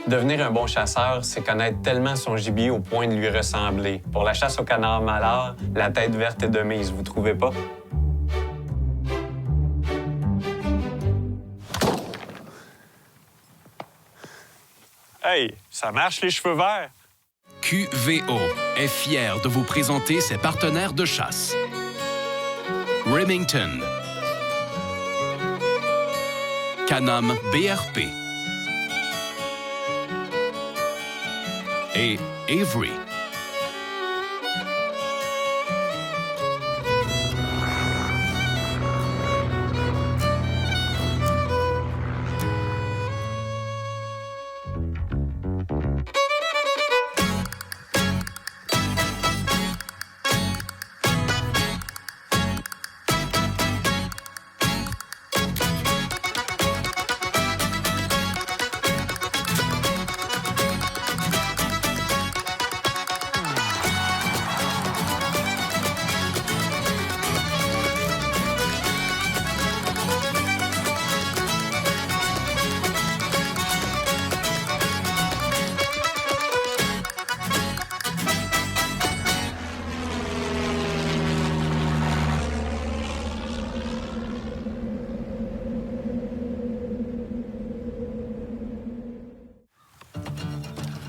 Devenir un bon chasseur, c'est connaître tellement son gibier au point de lui ressembler. Pour la chasse au canard mallard, la tête verte est de mise, vous trouvez pas? Hey, ça marche les cheveux verts? QVO est fier de vous présenter ses partenaires de chasse. Remington, Can-Am BRP et Avery.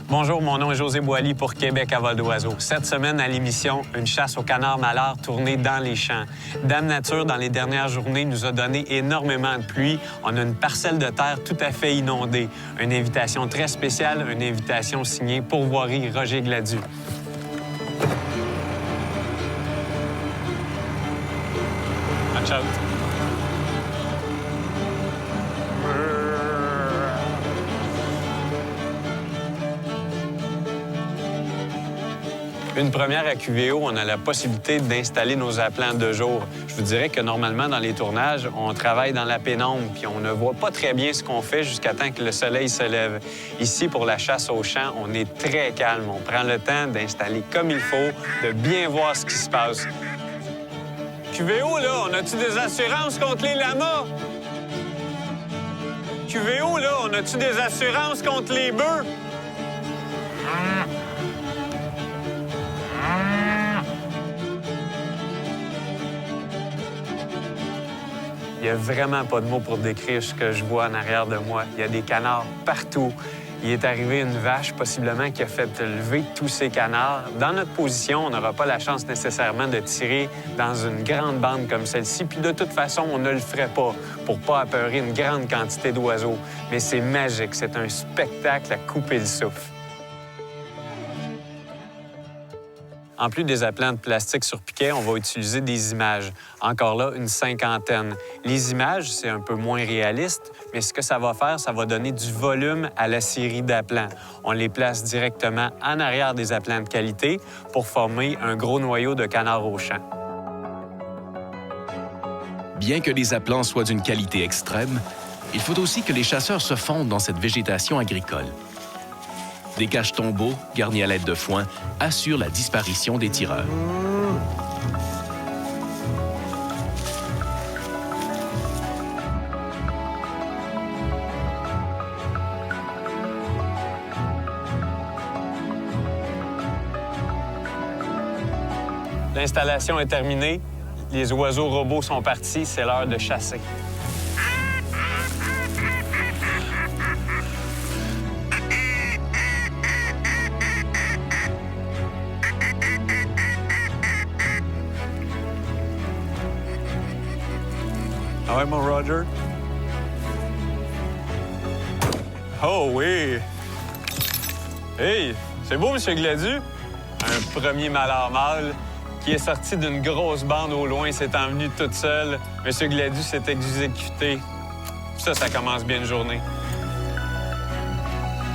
Bonjour, mon nom est José Boily pour Québec à vol d'oiseau. Cette semaine, à l'émission, une chasse au canard mallard tournée dans les champs. Dame Nature, dans les dernières journées, nous a donné énormément de pluie. On a une parcelle de terre tout à fait inondée. Une invitation très spéciale, une invitation signée Pourvoirie Roger Gladu. Watch out. Une première à QVO, on a la possibilité d'installer nos appelants de jour. Je vous dirais que normalement, dans les tournages, on travaille dans la pénombre, puis on ne voit pas très bien ce qu'on fait jusqu'à temps que le soleil se lève. Ici, pour la chasse au champ, on est très calme. On prend le temps d'installer comme il faut, de bien voir ce qui se passe. QVO, là, on a-tu des assurances contre les lamas? QVO, là, on a-tu des assurances contre les bœufs? Il n'y a vraiment pas de mots pour décrire ce que je vois en arrière de moi. Il y a des canards partout. Il est arrivé une vache, possiblement, qui a fait lever tous ces canards. Dans notre position, on n'aura pas la chance nécessairement de tirer dans une grande bande comme celle-ci. Puis de toute façon, on ne le ferait pas pour pas apeurer une grande quantité d'oiseaux. Mais c'est magique. C'est un spectacle à couper le souffle. En plus des appelants de plastique sur piquet, on va utiliser des images. Encore là, une cinquantaine. Les images, c'est un peu moins réaliste, mais ce que ça va faire, ça va donner du volume à la série d'appelants. On les place directement en arrière des appelants de qualité pour former un gros noyau de canard au champ. Bien que les appelants soient d'une qualité extrême, il faut aussi que les chasseurs se fondent dans cette végétation agricole. Des caches-tombeaux, garnis à l'aide de foin, assurent la disparition des tireurs. L'installation est terminée. Les oiseaux robots sont partis. C'est l'heure de chasser. Ah ouais, mon Roger? Oh oui! Hey, c'est beau, M. Gladu? Un premier mallard mâle qui est sorti d'une grosse bande au loin, s'est envenu toute seule. M. Gladu s'est exécuté. Ça commence bien une journée.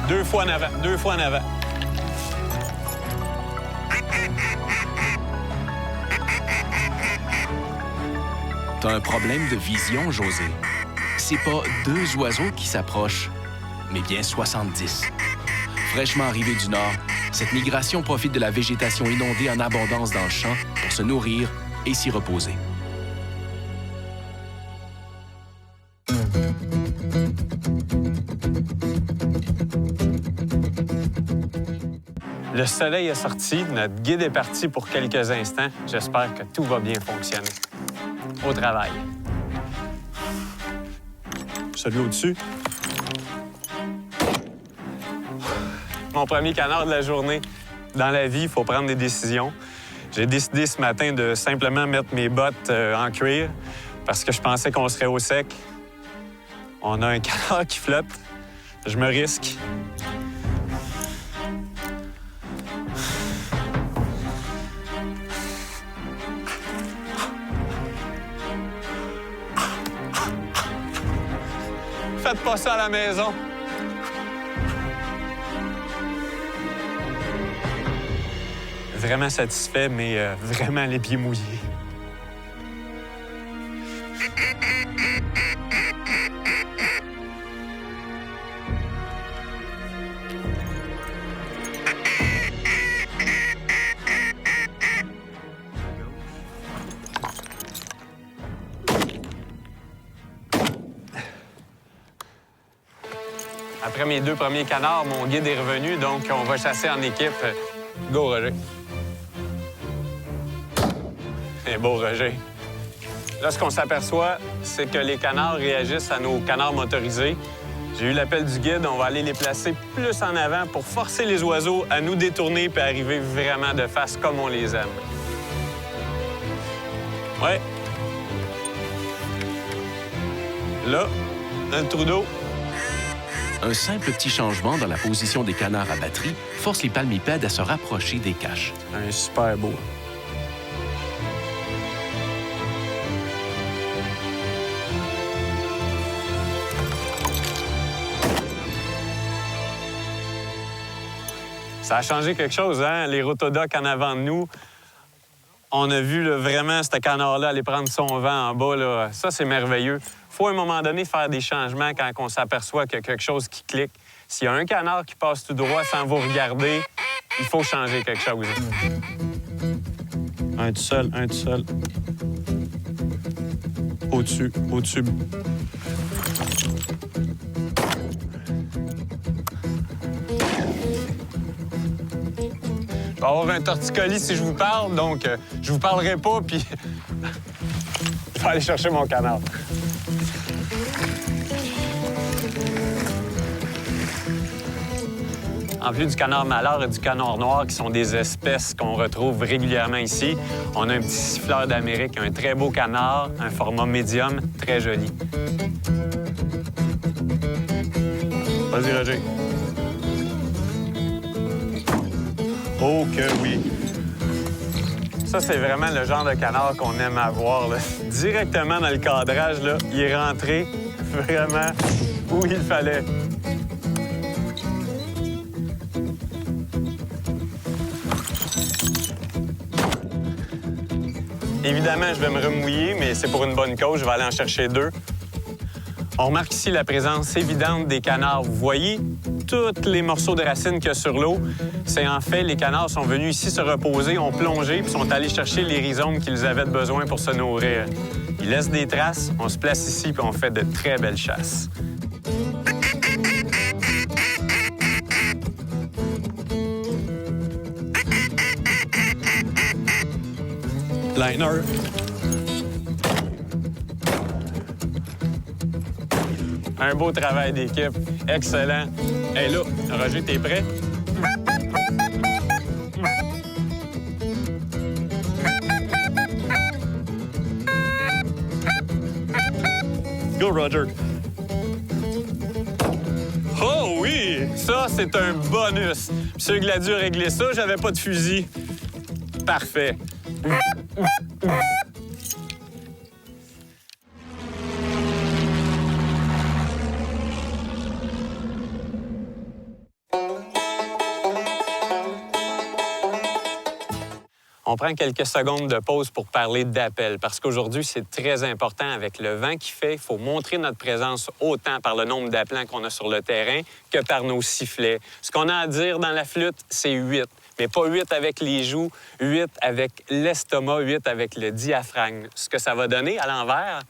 2 fois en avant, 2 fois en avant. T'as un problème de vision, José. C'est pas 2 oiseaux qui s'approchent, mais bien 70. Fraîchement arrivés du nord, cette migration profite de la végétation inondée en abondance dans le champ pour se nourrir et s'y reposer. Le soleil est sorti, notre guide est parti pour quelques instants. J'espère que tout va bien fonctionner. Au travail. Celui au-dessus. Mon premier canard de la journée. Dans la vie, il faut prendre des décisions. J'ai décidé ce matin de simplement mettre mes bottes en cuir parce que je pensais qu'on serait au sec. On a un canard qui flotte. Je me risque. Faites pas ça à la maison. Vraiment satisfait, mais vraiment les pieds mouillés. Après mes 2 premiers canards, mon guide est revenu, donc on va chasser en équipe. Go, Roger. Et beau, Roger. Là, ce qu'on s'aperçoit, c'est que les canards réagissent à nos canards motorisés. J'ai eu l'appel du guide, on va aller les placer plus en avant pour forcer les oiseaux à nous détourner puis arriver vraiment de face comme on les aime. Ouais. Là, dans le trou d'eau. Un simple petit changement dans la position des canards à batterie force les palmipèdes à se rapprocher des caches. Un super beau. Ça a changé quelque chose, hein? Les rotodocs en avant de nous. On a vu là, vraiment ce canard-là aller prendre son vent en bas. Là. Ça, c'est merveilleux. Il faut à un moment donné faire des changements quand on s'aperçoit qu'il y a quelque chose qui clique. S'il y a un canard qui passe tout droit sans vous regarder, il faut changer quelque chose. Un tout seul, un tout seul. Au-dessus, au-dessus. Je vais avoir un torticolis si je vous parle, donc je vous parlerai pas, puis je vais aller chercher mon canard. En plus du canard mallard et du canard noir, qui sont des espèces qu'on retrouve régulièrement ici, on a un petit siffleur d'Amérique, un très beau canard, un format médium, très joli. Vas-y, Roger. Oh que oui! Ça, c'est vraiment le genre de canard qu'on aime avoir. Là. Directement dans le cadrage, là, il est rentré vraiment où il fallait. Évidemment, je vais me remouiller, mais c'est pour une bonne cause. Je vais aller en chercher 2. On remarque ici la présence évidente des canards. Vous voyez tous les morceaux de racines qu'il y a sur l'eau. C'est en fait, les canards sont venus ici se reposer, ont plongé, puis sont allés chercher les rhizomes qu'ils avaient besoin pour se nourrir. Ils laissent des traces, on se place ici, puis on fait de très belles chasses. Liner. Un beau travail d'équipe. Excellent. Hey là, Roger, t'es prêt? Go, Roger. Oh oui! Ça, c'est un bonus. Monsieur Gladu a réglé ça, j'avais pas de fusil. Parfait. On prend quelques secondes de pause pour parler d'appel, parce qu'aujourd'hui, c'est très important avec le vent qui fait. Il faut montrer notre présence autant par le nombre d'appelants qu'on a sur le terrain que par nos sifflets. Ce qu'on a à dire dans la flûte, c'est 8. Mais pas 8 avec les joues, 8 avec l'estomac, 8 avec le diaphragme. Ce que ça va donner à l'envers,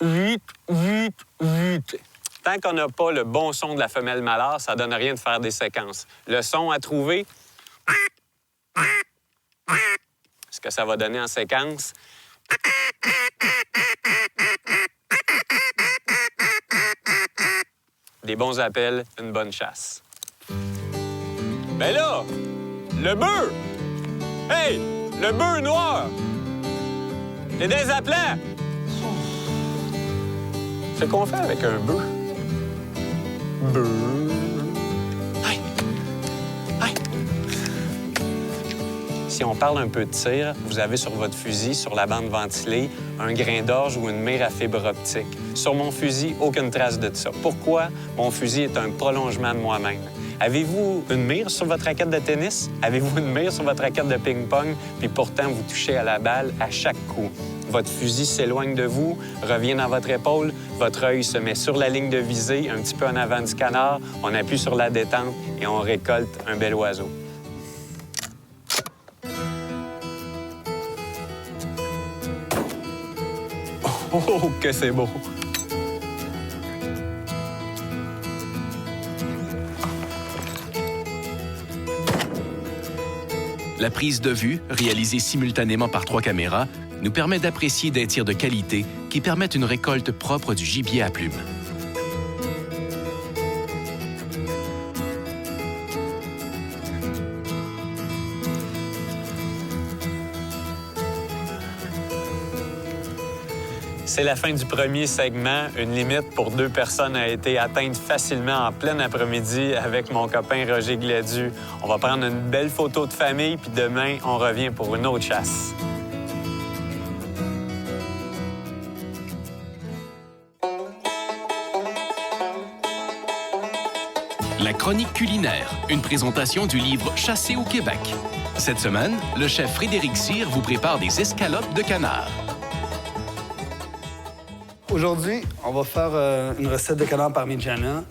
8, 8, 8. Tant qu'on n'a pas le bon son de la femelle mallard, ça donne rien de faire des séquences. Le son à trouver, Ce que ça va donner en séquence. Des bons appels, une bonne chasse. Ben là, le bœuf! Hey, le bœuf noir! C'est des appelants! C'est qu'on fait avec un bœuf. Bœuf. Hey! Hey! Si on parle un peu de tir, vous avez sur votre fusil, sur la bande ventilée, un grain d'orge ou une mire à fibre optique. Sur mon fusil, aucune trace de ça. Pourquoi? Mon fusil est un prolongement de moi-même. Avez-vous une mire sur votre raquette de tennis? Avez-vous une mire sur votre raquette de ping-pong? Puis pourtant, vous touchez à la balle à chaque coup. Votre fusil s'éloigne de vous, revient dans votre épaule, votre œil se met sur la ligne de visée, un petit peu en avant du canard, on appuie sur la détente et on récolte un bel oiseau. Oh, que c'est beau! La prise de vue, réalisée simultanément par 3 caméras, nous permet d'apprécier des tirs de qualité qui permettent une récolte propre du gibier à plumes. C'est la fin du premier segment. Une limite pour 2 personnes a été atteinte facilement en plein après-midi avec mon copain Roger Gladu. On va prendre une belle photo de famille, puis demain, on revient pour une autre chasse. La chronique culinaire, une présentation du livre Chasser au Québec. Cette semaine, le chef Frédéric Cyr vous prépare des escalopes de canard. Aujourd'hui, on va faire une recette de canard parmigiana.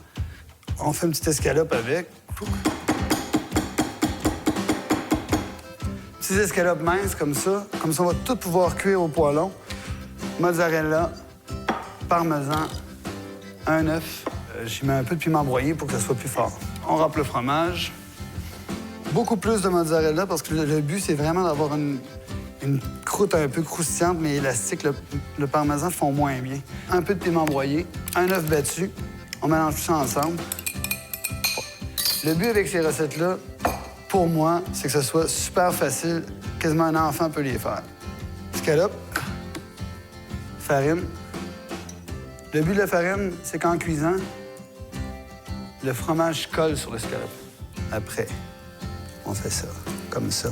On fait une petite escalope avec. Petites escalopes minces comme ça. Comme ça, on va tout pouvoir cuire au poêlon. Mozzarella, parmesan, un œuf. J'y mets un peu de piment broyé pour que ça soit plus fort. On râpe le fromage. Beaucoup plus de mozzarella parce que le but, c'est vraiment d'avoir une croûte un peu croustillante mais élastique. Le parmesan fond moins bien. Un peu de piment broyé, un œuf battu. On mélange tout ça ensemble. Le but avec ces recettes-là, pour moi, c'est que ce soit super facile. Quasiment un enfant peut les faire. Escalope, farine. Le but de la farine, c'est qu'en cuisant, le fromage colle sur l'escalope. Après, on fait ça, comme ça.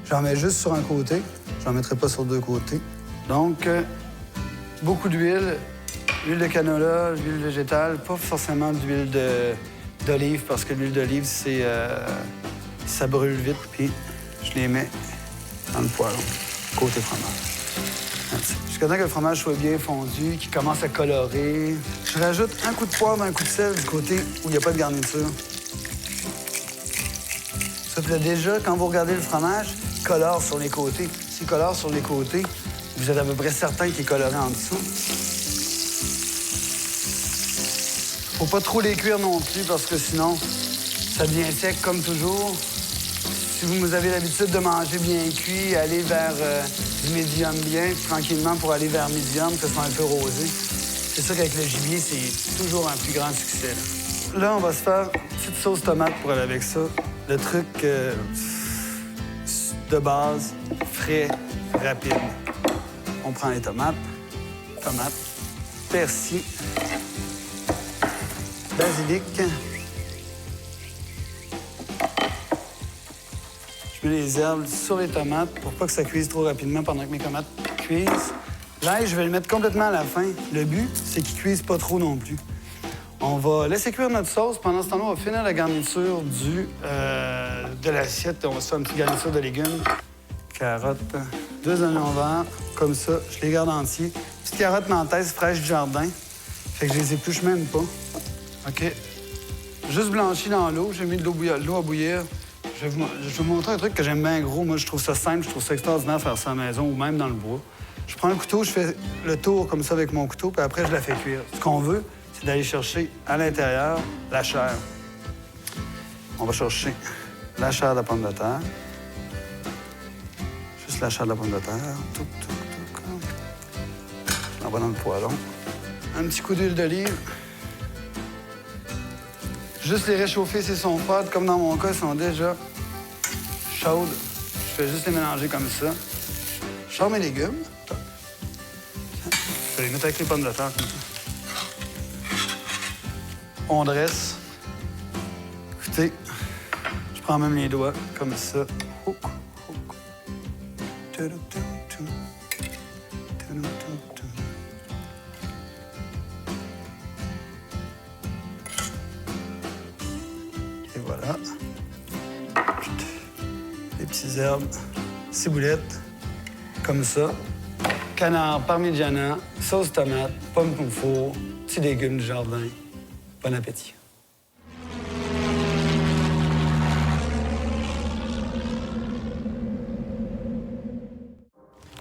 J'en mets juste sur un côté. J'en mettrai pas sur 2 côtés. Donc, beaucoup d'huile. L'huile de canola, l'huile végétale. Pas forcément d'huile d'olive parce que l'huile d'olive, ça brûle vite. Puis, je les mets dans le poêlon, côté fromage. Jusqu'à temps que le fromage soit bien fondu, qu'il commence à colorer. Je rajoute un coup de poivre, un coup de sel du côté où il n'y a pas de garniture. Ça fait déjà, quand vous regardez le fromage, il colore sur les côtés. S'il colore sur les côtés, vous êtes à peu près certain qu'il est coloré en dessous. Faut pas trop les cuire non plus parce que sinon, ça devient sec comme toujours. Si vous avez l'habitude de manger bien cuit, allez vers du médium bien, tranquillement pour aller vers médium, que ce soit un peu rosé. C'est ça qu'avec le gibier, c'est toujours un plus grand succès. Là, on va se faire une petite sauce tomate pour aller avec ça. Le truc de base, frais, rapide. On prend les tomates, persil, basilic. Je mets les herbes sur les tomates pour pas que ça cuise trop rapidement pendant que mes tomates cuisent. L'ail, je vais le mettre complètement à la fin. Le but, c'est qu'il cuise pas trop non plus. On va laisser cuire notre sauce. Pendant ce temps-là, on va finir la garniture de l'assiette. On va se faire une petite garniture de légumes. Carottes, 2 oignons verts, comme ça. Je les garde entiers. Petite carotte nantaise fraîche du jardin. Fait que je les épluche même pas. OK. Juste blanchi dans l'eau. J'ai mis de l'eau à bouillir. Je vais vous montrer un truc que j'aime bien gros. Moi, je trouve ça simple, je trouve ça extraordinaire de faire ça à la maison ou même dans le bois. Je prends un couteau, je fais le tour comme ça avec mon couteau, puis après, je la fais cuire. Ce qu'on veut, c'est d'aller chercher à l'intérieur la chair. On va chercher la chair de la pomme de terre. Juste la chair de la pomme de terre. Touc, touc, touc. Je l'envoie dans le poêlon. Un petit coup d'huile d'olive. Juste les réchauffer s'ils sont froides. Comme dans mon cas, ils sont déjà chaudes. Je fais juste les mélanger comme ça. Je sors mes légumes. Je vais les mettre avec les pommes de terre comme ça. On dresse. Écoutez, je prends même les doigts comme ça. Houk, houk. Et voilà. Les petites herbes, ciboulettes, comme ça. Canard parmigiana, sauce tomate, pommes au four, petits légumes du jardin. Bon appétit.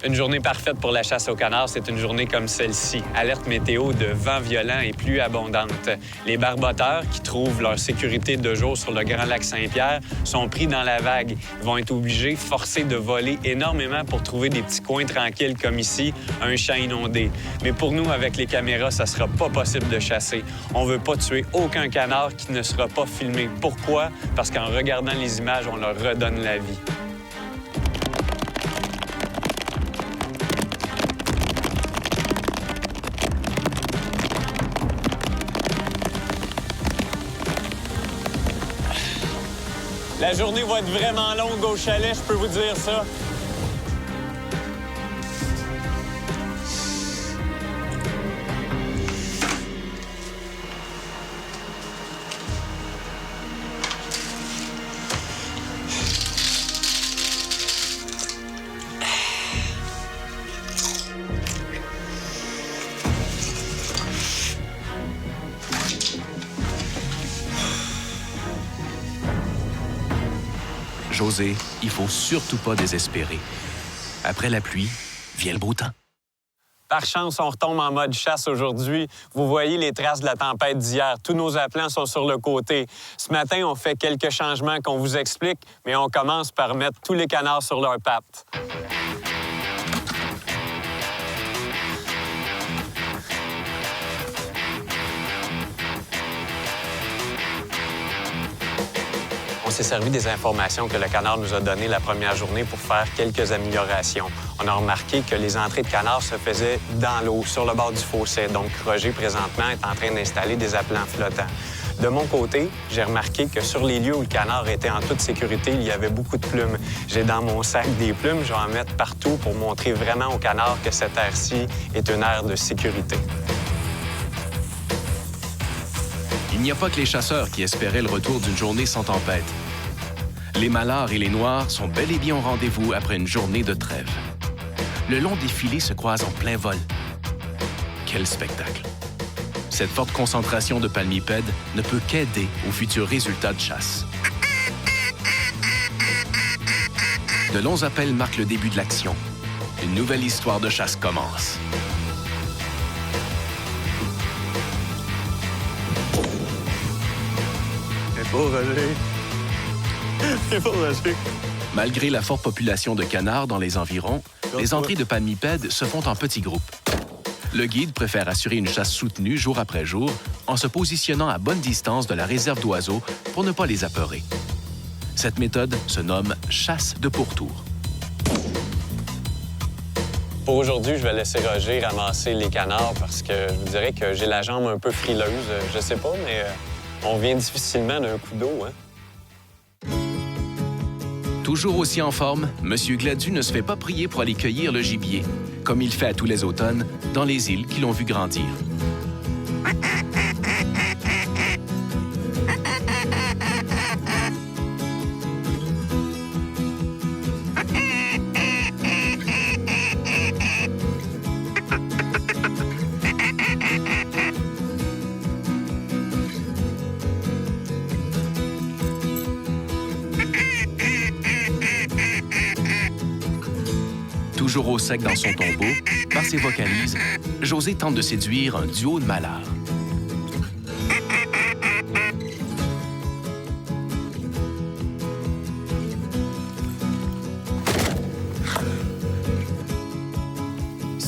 Une journée parfaite pour la chasse au canard, c'est une journée comme celle-ci. Alerte météo de vent violent et pluie abondante. Les barboteurs, qui trouvent leur sécurité de jour sur le Grand Lac Saint-Pierre, sont pris dans la vague. Ils vont être obligés, forcés de voler énormément pour trouver des petits coins tranquilles comme ici, un champ inondé. Mais pour nous, avec les caméras, ça sera pas possible de chasser. On veut pas tuer aucun canard qui ne sera pas filmé. Pourquoi? Parce qu'en regardant les images, on leur redonne la vie. La journée va être vraiment longue au chalet, je peux vous dire ça. José, il faut surtout pas désespérer. Après la pluie, vient le beau temps. Par chance, on retombe en mode chasse aujourd'hui. Vous voyez les traces de la tempête d'hier. Tous nos appelants sont sur le côté. Ce matin, on fait quelques changements qu'on vous explique, mais on commence par mettre tous les canards sur leurs pattes. On s'est servi des informations que le canard nous a données la première journée pour faire quelques améliorations. On a remarqué que les entrées de canards se faisaient dans l'eau, sur le bord du fossé. Donc, Roger, présentement, est en train d'installer des appelants flottants. De mon côté, j'ai remarqué que sur les lieux où le canard était en toute sécurité, il y avait beaucoup de plumes. J'ai dans mon sac des plumes, je vais en mettre partout pour montrer vraiment au canard que cette aire-ci est une aire de sécurité. Il n'y a pas que les chasseurs qui espéraient le retour d'une journée sans tempête. Les malards et les noirs sont bel et bien au rendez-vous après une journée de trêve. Le long des filets se croisent en plein vol. Quel spectacle! Cette forte concentration de palmipèdes ne peut qu'aider aux futurs résultats de chasse. De longs appels marquent le début de l'action. Une nouvelle histoire de chasse commence. C'est beau, Roger. C'est beau, Roger. Malgré la forte population de canards dans les environs, les entrées de palmipèdes se font en petits groupes. Le guide préfère assurer une chasse soutenue jour après jour en se positionnant à bonne distance de la réserve d'oiseaux pour ne pas les apeurer. Cette méthode se nomme chasse de pourtour. Pour aujourd'hui, je vais laisser Roger ramasser les canards parce que je vous dirais que j'ai la jambe un peu frileuse. Je sais pas, mais on vient difficilement d'un coup d'eau, hein? Toujours aussi en forme, M. Gladu ne se fait pas prier pour aller cueillir le gibier, comme il fait à tous les automnes, dans les îles qui l'ont vu grandir. Toujours au sec dans son tombeau, par ses vocalises, José tente de séduire un duo de malards.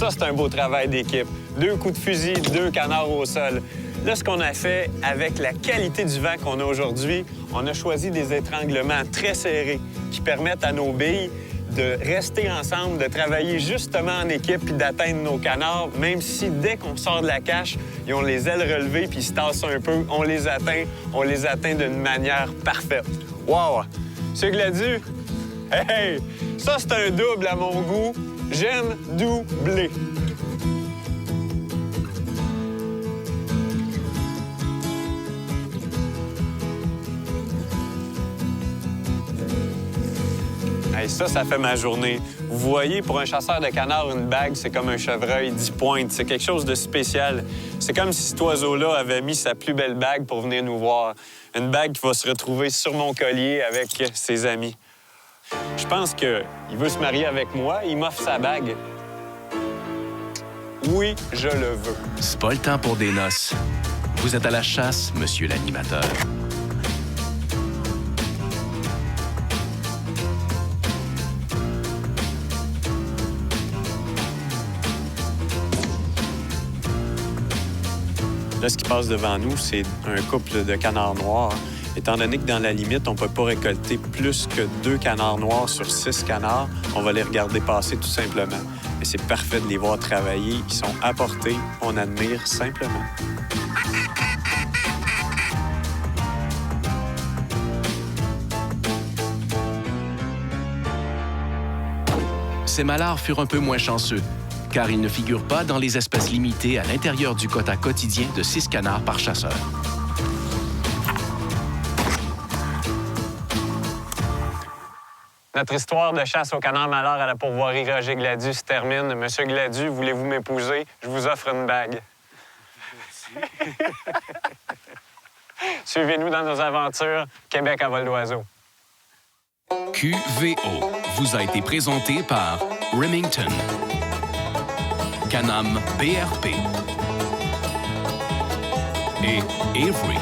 Ça, c'est un beau travail d'équipe. 2 coups de fusil, 2 canards au sol. Là, ce qu'on a fait, avec la qualité du vent qu'on a aujourd'hui, on a choisi des étranglements très serrés qui permettent à nos billes de rester ensemble, de travailler justement en équipe puis d'atteindre nos canards, même si dès qu'on sort de la cache, ils ont les ailes relevées puis ils se tassent un peu, on les atteint d'une manière parfaite. Wow! C'est Gladu? Hey! Ça, c'est un double à mon goût. J'aime doubler. Hey, ça fait ma journée. Vous voyez, pour un chasseur de canards, une bague, c'est comme un chevreuil 10 pointes. C'est quelque chose de spécial. C'est comme si cet oiseau-là avait mis sa plus belle bague pour venir nous voir. Une bague qui va se retrouver sur mon collier avec ses amis. Je pense qu'il veut se marier avec moi. Il m'offre sa bague. Oui, je le veux. C'est pas le temps pour des noces. Vous êtes à la chasse, monsieur l'animateur. Là, ce qui passe devant nous, c'est un couple de canards noirs. Étant donné que dans la limite, on ne peut pas récolter plus que 2 canards noirs sur 6 canards, on va les regarder passer tout simplement. Mais c'est parfait de les voir travailler. Ils sont à portée. On admire simplement. Ces malards furent un peu moins chanceux, car ils ne figurent pas dans les espèces limitées à l'intérieur du quota quotidien de 6 canards par chasseur. Notre histoire de chasse au canard malheur à la pourvoirie Roger Gladu se termine. Monsieur Gladu, voulez-vous m'épouser? Je vous offre une bague. Merci. Suivez-nous dans nos aventures. Québec à vol d'oiseau. QVO vous a été présenté par Remington, Can-Am BRP et Avery.